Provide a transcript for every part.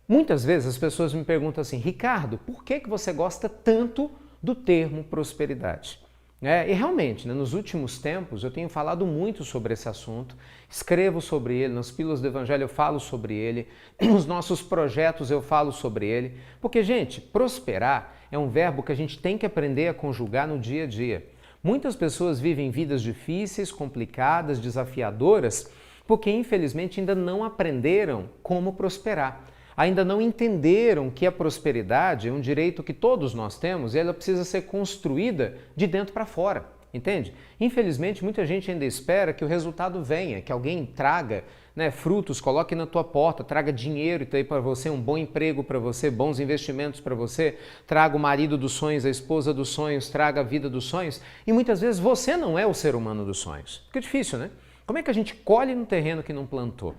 Muitas vezes as pessoas me perguntam assim, Ricardo, por que você gosta tanto do termo prosperidade? E realmente, né, nos últimos tempos eu tenho falado muito sobre esse assunto, escrevo sobre ele, nas Pílulas do Evangelho eu falo sobre ele, nos nossos projetos eu falo sobre ele, porque, gente, prosperar é um verbo que a gente tem que aprender a conjugar no dia a dia. Muitas pessoas vivem vidas difíceis, complicadas, desafiadoras, porque infelizmente ainda não aprenderam como prosperar. Ainda não entenderam que a prosperidade é um direito que todos nós temos e ela precisa ser construída de dentro para fora, entende? Infelizmente, muita gente ainda espera que o resultado venha, que alguém traga, né, frutos, coloque na tua porta, traga dinheiro para você, um bom emprego para você, bons investimentos para você, traga o marido dos sonhos, a esposa dos sonhos, traga a vida dos sonhos. E muitas vezes você não é o ser humano dos sonhos. Fica difícil, né? Como é que a gente colhe no terreno que não plantou?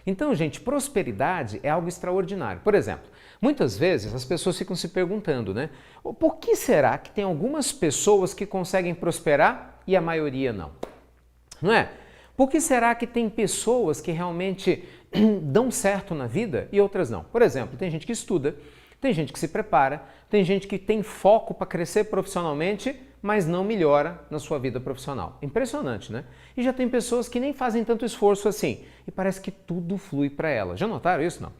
Então, gente, prosperidade é algo extraordinário. Por exemplo, muitas vezes as pessoas ficam se perguntando, né? Por que será que tem algumas pessoas que conseguem prosperar e a maioria não? Não é? Por que será que tem pessoas que realmente dão certo na vida e outras não? Por exemplo, tem gente que estuda, tem gente que se prepara, tem gente que tem foco para crescer profissionalmente, mas não melhora na sua vida profissional. Impressionante, né? E já tem pessoas que nem fazem tanto esforço assim e parece que tudo flui para elas. Já notaram isso? Não?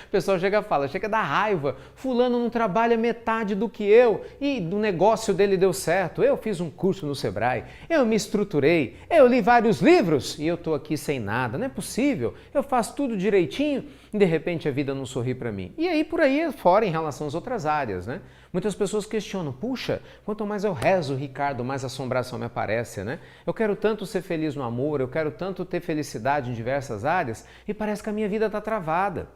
O pessoal chega a dar raiva. Fulano não trabalha metade do que eu e o negócio dele deu certo. Eu fiz um curso no Sebrae, eu me estruturei, eu li vários livros e eu tô aqui sem nada. Não é possível. Eu faço tudo direitinho e de repente a vida não sorri para mim. E aí por aí fora em relação às outras áreas, né? Muitas pessoas questionam, puxa, quanto mais eu rezo, Ricardo, mais assombração me aparece, né? Eu quero tanto ser feliz no amor, eu quero tanto ter felicidade em diversas áreas e parece que a minha vida está travada.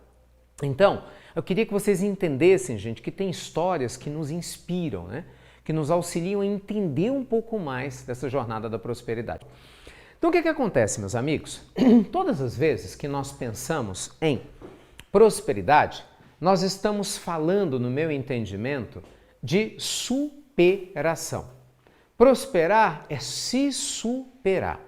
Então, eu queria que vocês entendessem, gente, que tem histórias que nos inspiram, né? Que nos auxiliam a entender um pouco mais dessa jornada da prosperidade. Então, o que acontece, meus amigos? Todas as vezes que nós pensamos em prosperidade, nós estamos falando, no meu entendimento, de superação. Prosperar é se superar.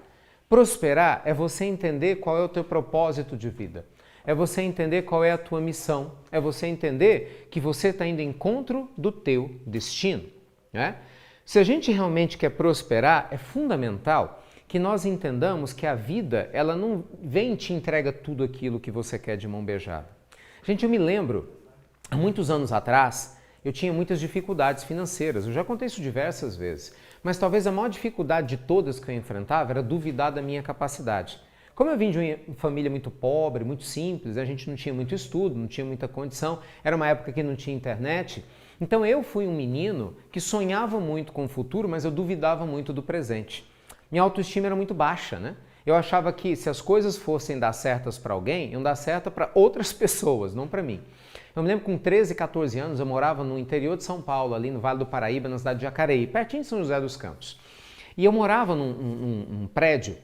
Prosperar é você entender qual é o teu propósito de vida. É você entender qual é a tua missão. É você entender que você está indo em encontro do teu destino, né? Se a gente realmente quer prosperar, é fundamental que nós entendamos que a vida, ela não vem e te entrega tudo aquilo que você quer de mão beijada. Gente, eu me lembro, há muitos anos atrás, eu tinha muitas dificuldades financeiras. Eu já contei isso diversas vezes. Mas talvez a maior dificuldade de todas que eu enfrentava era duvidar da minha capacidade. Como eu vim de uma família muito pobre, muito simples, a gente não tinha muito estudo, não tinha muita condição, era uma época que não tinha internet. Então eu fui um menino que sonhava muito com o futuro, mas eu duvidava muito do presente. Minha autoestima era muito baixa, né? Eu achava que se as coisas fossem dar certas para alguém, iam dar certo para outras pessoas, não para mim. Eu me lembro que com 13, 14 anos eu morava no interior de São Paulo, ali no Vale do Paraíba, na cidade de Jacareí, pertinho de São José dos Campos. E eu morava num prédio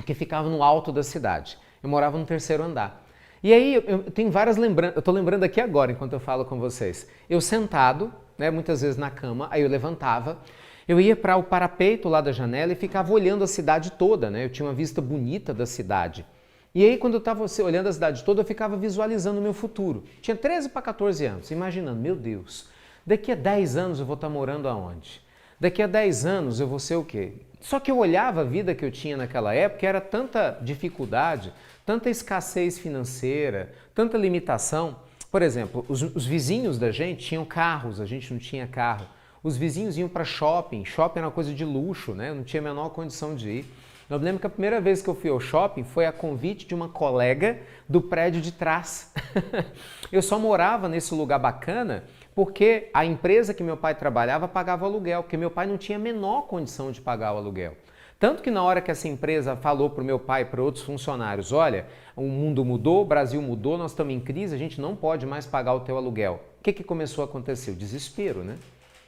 que ficava no alto da cidade. Eu morava no terceiro andar. E aí eu tenho várias lembranças, eu estou lembrando aqui agora enquanto eu falo com vocês. Eu sentado, né, muitas vezes na cama, aí eu levantava, eu ia para o parapeito lá da janela e ficava olhando a cidade toda, né? Eu tinha uma vista bonita da cidade. E aí, quando eu estava olhando a cidade toda, eu ficava visualizando o meu futuro. Tinha 13 para 14 anos, imaginando, meu Deus, daqui a 10 anos eu vou estar morando aonde? Daqui a 10 anos eu vou ser o quê? Só que eu olhava a vida que eu tinha naquela época, era tanta dificuldade, tanta escassez financeira, tanta limitação. Por exemplo, os vizinhos da gente tinham carros, a gente não tinha carro. Os vizinhos iam para shopping era uma coisa de luxo, né? Eu não tinha a menor condição de ir. Eu me lembro que a primeira vez que eu fui ao shopping foi a convite de uma colega do prédio de trás. Eu só morava nesse lugar bacana porque a empresa que meu pai trabalhava pagava o aluguel, porque meu pai não tinha a menor condição de pagar o aluguel. Tanto que na hora que essa empresa falou para o meu pai e para outros funcionários, olha, o mundo mudou, o Brasil mudou, nós estamos em crise, a gente não pode mais pagar o teu aluguel. O que começou a acontecer? O desespero, né?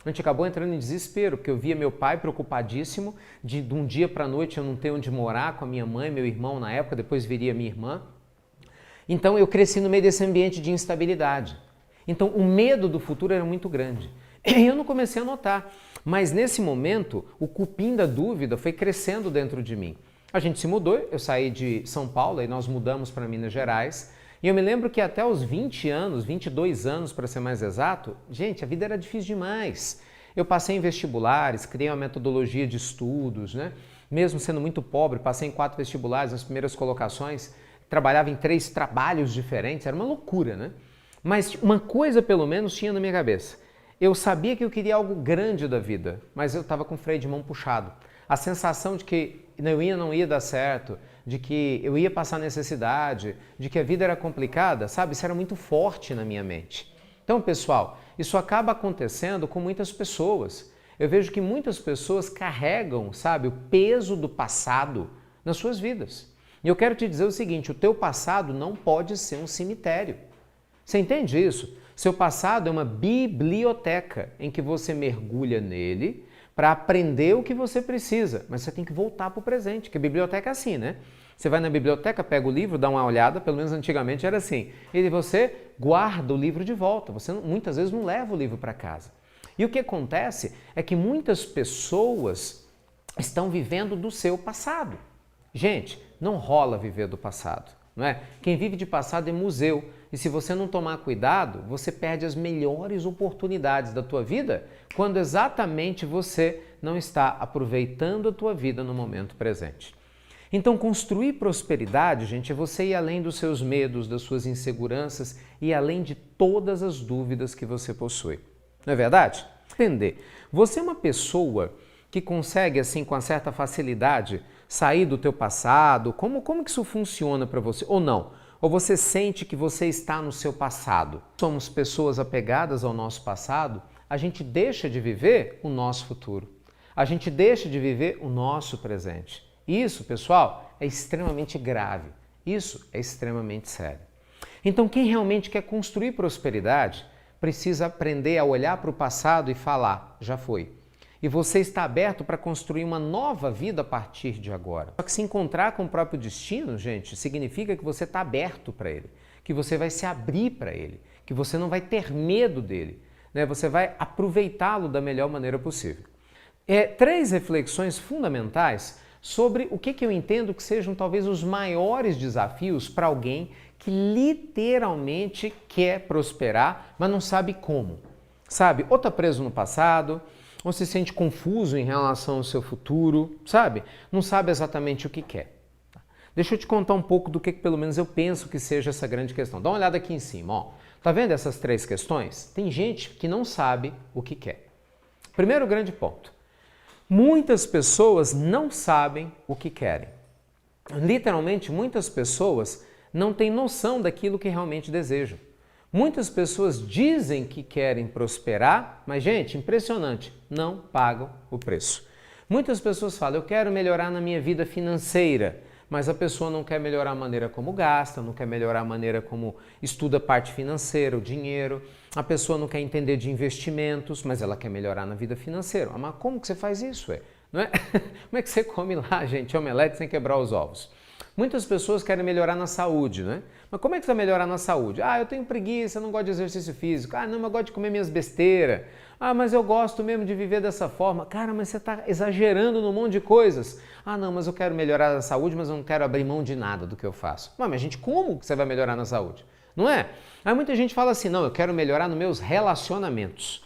A gente acabou entrando em desespero, porque eu via meu pai preocupadíssimo de um dia para a noite eu não ter onde morar com a minha mãe, meu irmão na época, depois viria minha irmã. Então eu cresci no meio desse ambiente de instabilidade. Então o medo do futuro era muito grande. E eu não comecei a notar, mas nesse momento o cupim da dúvida foi crescendo dentro de mim. A gente se mudou, eu saí de São Paulo e nós mudamos para Minas Gerais. E eu me lembro que até os 20 anos, 22 anos para ser mais exato, gente, a vida era difícil demais. Eu passei em vestibulares, criei uma metodologia de estudos, né? Mesmo sendo muito pobre, passei em 4 vestibulares nas primeiras colocações, trabalhava em 3 trabalhos diferentes, era uma loucura, né? Mas uma coisa pelo menos tinha na minha cabeça. Eu sabia que eu queria algo grande da vida, mas eu estava com o freio de mão puxado. A sensação de que não ia dar certo, de que eu ia passar necessidade, de que a vida era complicada, sabe? Isso era muito forte na minha mente. Então, pessoal, isso acaba acontecendo com muitas pessoas. Eu vejo que muitas pessoas carregam, sabe, o peso do passado nas suas vidas. E eu quero te dizer o seguinte, o teu passado não pode ser um cemitério. Você entende isso? Seu passado é uma biblioteca em que você mergulha nele para aprender o que você precisa, mas você tem que voltar para o presente, que a biblioteca é assim, né? Você vai na biblioteca, pega o livro, dá uma olhada, pelo menos antigamente era assim, e você guarda o livro de volta, você muitas vezes não leva o livro para casa. E o que acontece é que muitas pessoas estão vivendo do seu passado. Gente, não rola viver do passado, não é? Quem vive de passado é museu, e se você não tomar cuidado, você perde as melhores oportunidades da tua vida quando exatamente você não está aproveitando a tua vida no momento presente. Então, construir prosperidade, gente, é você ir além dos seus medos, das suas inseguranças e além de todas as dúvidas que você possui. Não é verdade? Entender. Você é uma pessoa que consegue, assim, com uma certa facilidade, sair do teu passado? Como que isso funciona para você? Ou não? Ou você sente que você está no seu passado? Somos pessoas apegadas ao nosso passado, a gente deixa de viver o nosso futuro. A gente deixa de viver o nosso presente. Isso, pessoal, é extremamente grave. Isso é extremamente sério. Então, quem realmente quer construir prosperidade precisa aprender a olhar para o passado e falar, já foi. E você está aberto para construir uma nova vida a partir de agora. Só que se encontrar com o próprio destino, gente, significa que você está aberto para ele, que você vai se abrir para ele, que você não vai ter medo dele, né? Você vai aproveitá-lo da melhor maneira possível. 3 reflexões fundamentais sobre o que eu entendo que sejam talvez os maiores desafios para alguém que literalmente quer prosperar, mas não sabe como. Sabe? Ou está preso no passado, ou se sente confuso em relação ao seu futuro, sabe? Não sabe exatamente o que quer. Deixa eu te contar um pouco do que pelo menos eu penso que seja essa grande questão. Dá uma olhada aqui em cima, ó. Tá vendo essas 3 questões? Tem gente que não sabe o que quer. Primeiro grande ponto. Muitas pessoas não sabem o que querem. Literalmente, muitas pessoas não têm noção daquilo que realmente desejam. Muitas pessoas dizem que querem prosperar, mas, gente, impressionante, não pagam o preço. Muitas pessoas falam, eu quero melhorar na minha vida financeira, mas a pessoa não quer melhorar a maneira como gasta, não quer melhorar a maneira como estuda a parte financeira, o dinheiro. A pessoa não quer entender de investimentos, mas ela quer melhorar na vida financeira. Mas como que você faz isso, não é? Como é que você come lá, gente, omelete sem quebrar os ovos? Muitas pessoas querem melhorar na saúde, né? Mas como é que você vai melhorar na saúde? Ah, eu tenho preguiça, eu não gosto de exercício físico. Ah, não, mas eu gosto de comer minhas besteiras. Ah, mas eu gosto mesmo de viver dessa forma. Cara, mas você está exagerando num monte de coisas. Ah, não, mas eu quero melhorar a saúde, mas eu não quero abrir mão de nada do que eu faço. Mas gente, como que você vai melhorar na saúde? Não é? Aí muita gente fala assim, não, eu quero melhorar nos meus relacionamentos.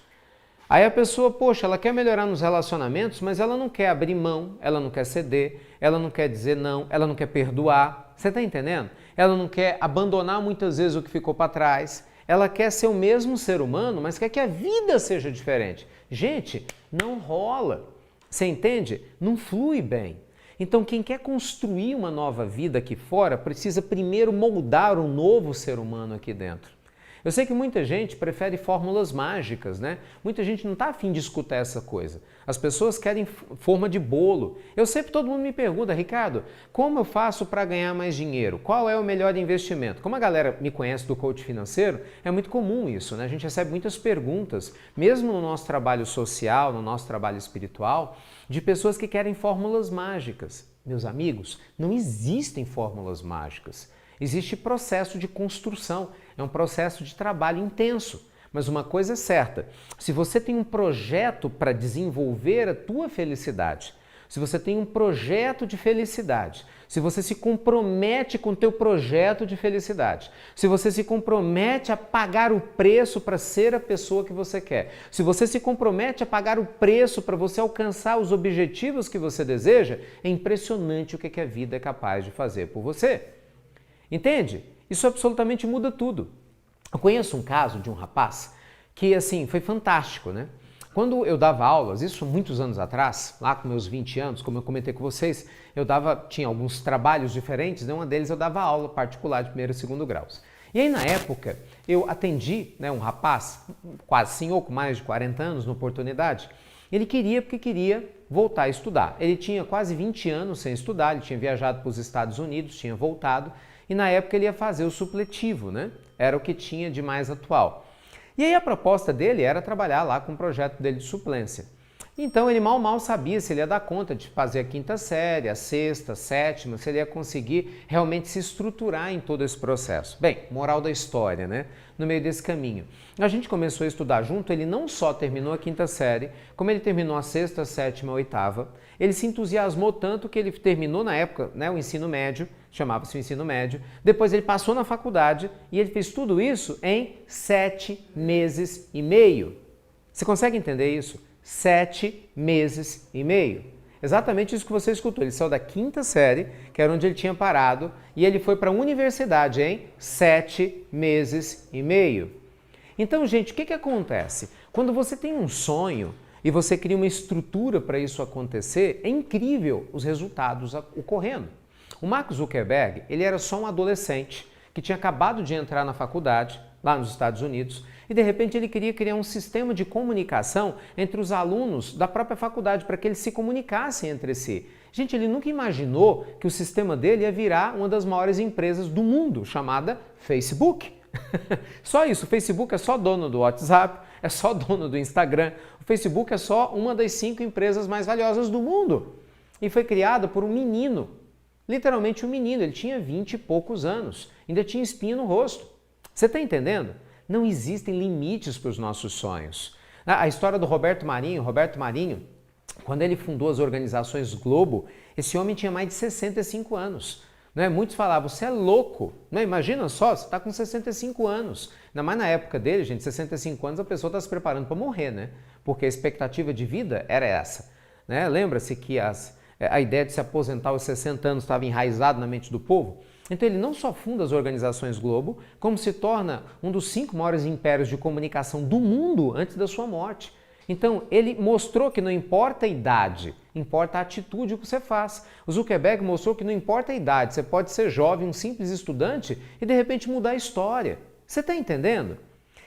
Aí a pessoa, poxa, ela quer melhorar nos relacionamentos, mas ela não quer abrir mão, ela não quer ceder, ela não quer dizer não, ela não quer perdoar. Você está entendendo? Ela não quer abandonar muitas vezes o que ficou para trás. Ela quer ser o mesmo ser humano, mas quer que a vida seja diferente. Gente, não rola. Você entende? Não flui bem. Então, quem quer construir uma nova vida aqui fora precisa primeiro moldar um novo ser humano aqui dentro. Eu sei que muita gente prefere fórmulas mágicas, né? Muita gente não está afim de escutar essa coisa. As pessoas querem forma de bolo. Eu sempre, todo mundo me pergunta, Ricardo, como eu faço para ganhar mais dinheiro? Qual é o melhor investimento? Como a galera me conhece do coach financeiro, é muito comum isso, né? A gente recebe muitas perguntas, mesmo no nosso trabalho social, no nosso trabalho espiritual, de pessoas que querem fórmulas mágicas. Meus amigos, não existem fórmulas mágicas. Existe processo de construção, é um processo de trabalho intenso. Mas uma coisa é certa, se você tem um projeto para desenvolver a tua felicidade, se você tem um projeto de felicidade, se você se compromete com o teu projeto de felicidade, se você se compromete a pagar o preço para ser a pessoa que você quer, se você se compromete a pagar o preço para você alcançar os objetivos que você deseja, é impressionante o que a vida é capaz de fazer por você. Entende? Isso absolutamente muda tudo. Eu conheço um caso de um rapaz que, assim, foi fantástico, né? Quando eu dava aulas, isso muitos anos atrás, lá com meus 20 anos, como eu comentei com vocês, tinha alguns trabalhos diferentes, né? Um deles eu dava aula particular de primeiro e segundo graus. E aí, na época, eu atendi, né, um rapaz, quase senhor, com mais de 40 anos, na oportunidade. Ele queria voltar a estudar. Ele tinha quase 20 anos sem estudar, ele tinha viajado para os Estados Unidos, tinha voltado, e na época ele ia fazer o supletivo, né? Era o que tinha de mais atual. E aí a proposta dele era trabalhar lá com o projeto dele de suplência. Então ele mal sabia se ele ia dar conta de fazer a quinta série, a sexta, a sétima, se ele ia conseguir realmente se estruturar em todo esse processo. Bem, moral da história, né? No meio desse caminho. A gente começou a estudar junto, ele não só terminou a quinta série, como ele terminou a sexta, a sétima, a oitava. Ele se entusiasmou tanto que ele terminou na época, né, o ensino médio, chamava-se o ensino médio. Depois ele passou na faculdade e ele fez tudo isso em 7 meses e meio. Você consegue entender isso? 7 meses e meio. Exatamente isso que você escutou. Ele saiu da quinta série, que era onde ele tinha parado, e ele foi para a universidade em 7 meses e meio. Então, gente, o que acontece? Quando você tem um sonho e você cria uma estrutura para isso acontecer, é incrível os resultados ocorrendo. O Mark Zuckerberg, ele era só um adolescente que tinha acabado de entrar na faculdade, lá nos Estados Unidos, e de repente ele queria criar um sistema de comunicação entre os alunos da própria faculdade, para que eles se comunicassem entre si. Gente, ele nunca imaginou que o sistema dele ia virar uma das maiores empresas do mundo, chamada Facebook. Só isso, o Facebook é só dono do WhatsApp, é só dono do Instagram, o Facebook é só uma das 5 empresas mais valiosas do mundo. E foi criado por um menino, literalmente um menino, ele tinha 20 e poucos anos, ainda tinha espinha no rosto. Você está entendendo? Não existem limites para os nossos sonhos. A história do Roberto Marinho, quando ele fundou as organizações Globo, esse homem tinha mais de 65 anos. Né? Muitos falavam, você é louco, né? Imagina só, você está com 65 anos. Ainda mais na época dele, gente, 65 anos a pessoa está se preparando para morrer, né? Porque a expectativa de vida era essa. Né? Lembra-se que a ideia de se aposentar aos 60 anos estava enraizada na mente do povo? Então ele não só funda as organizações Globo, como se torna um dos 5 maiores impérios de comunicação do mundo antes da sua morte. Então ele mostrou que não importa a idade, importa a atitude que você faz. O Zuckerberg mostrou que não importa a idade, você pode ser jovem, um simples estudante e de repente mudar a história. Você está entendendo?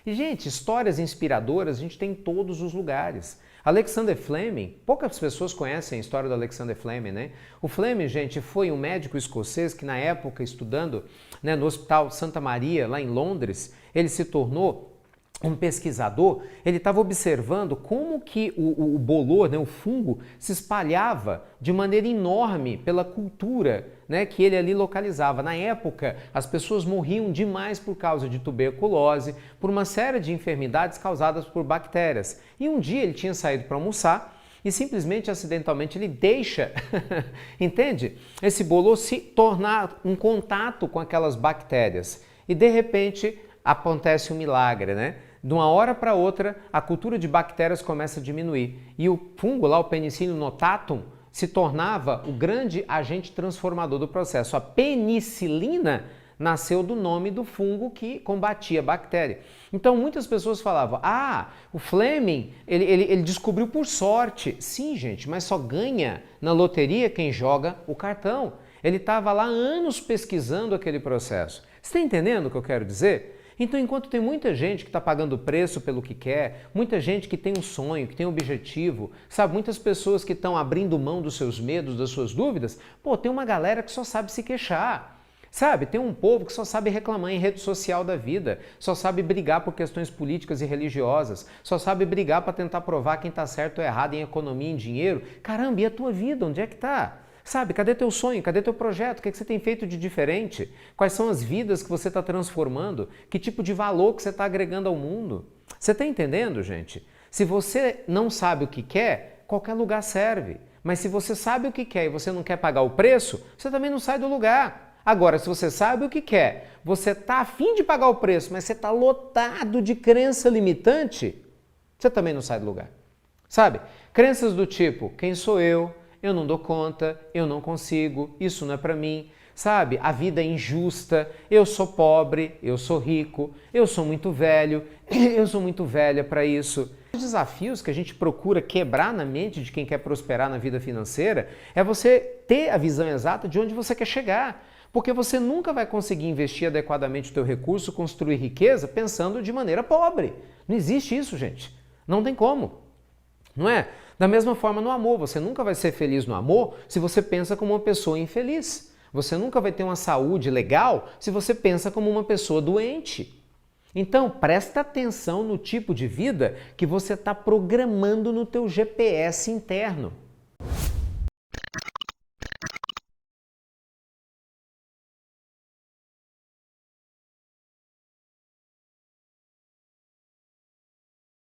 E gente, histórias inspiradoras a gente tem em todos os lugares. Alexander Fleming, poucas pessoas conhecem a história do Alexander Fleming, né? O Fleming, gente, foi um médico escocês que na época, estudando, né, no Hospital Santa Maria, lá em Londres, ele se tornou um pesquisador. Ele estava observando como que o bolor, né, o fungo, se espalhava de maneira enorme pela cultura, né, que ele ali localizava. Na época, as pessoas morriam demais por causa de tuberculose, por uma série de enfermidades causadas por bactérias. E um dia ele tinha saído para almoçar e simplesmente, acidentalmente, ele deixa, entende? Esse bolor se tornar um contato com aquelas bactérias. E de repente acontece um milagre, né? De uma hora para outra, a cultura de bactérias começa a diminuir. E o fungo lá, o Penicillium notatum, se tornava o grande agente transformador do processo. A penicilina nasceu do nome do fungo que combatia a bactéria. Então muitas pessoas falavam, o Fleming, ele descobriu por sorte. Sim, gente, mas só ganha na loteria quem joga o cartão. Ele estava lá há anos pesquisando aquele processo. Você está entendendo o que eu quero dizer? Então, enquanto tem muita gente que está pagando preço pelo que quer, muita gente que tem um sonho, que tem um objetivo, sabe, muitas pessoas que estão abrindo mão dos seus medos, das suas dúvidas, tem uma galera que só sabe se queixar. Sabe, tem um povo que só sabe reclamar em rede social da vida, só sabe brigar por questões políticas e religiosas, só sabe brigar para tentar provar quem está certo ou errado em economia, em dinheiro. Caramba, e a tua vida, onde é que está? Sabe, cadê teu sonho? Cadê teu projeto? O que você tem feito de diferente? Quais são as vidas que você está transformando? Que tipo de valor que você está agregando ao mundo? Você está entendendo, gente? Se você não sabe o que quer, qualquer lugar serve. Mas se você sabe o que quer e você não quer pagar o preço, você também não sai do lugar. Agora, se você sabe o que quer, você está afim de pagar o preço, mas você está lotado de crença limitante, você também não sai do lugar. Sabe? Crenças do tipo, quem sou eu não dou conta, eu não consigo, isso não é para mim. Sabe? A vida é injusta, eu sou pobre, eu sou rico, eu sou muito velho, eu sou muito velha para isso. Os desafios que a gente procura quebrar na mente de quem quer prosperar na vida financeira é você ter a visão exata de onde você quer chegar. Porque você nunca vai conseguir investir adequadamente o teu recurso, construir riqueza, pensando de maneira pobre. Não existe isso, gente. Não tem como. Não é? Da mesma forma no amor, você nunca vai ser feliz no amor se você pensa como uma pessoa infeliz. Você nunca vai ter uma saúde legal se você pensa como uma pessoa doente. Então, presta atenção no tipo de vida que você está programando no teu GPS interno.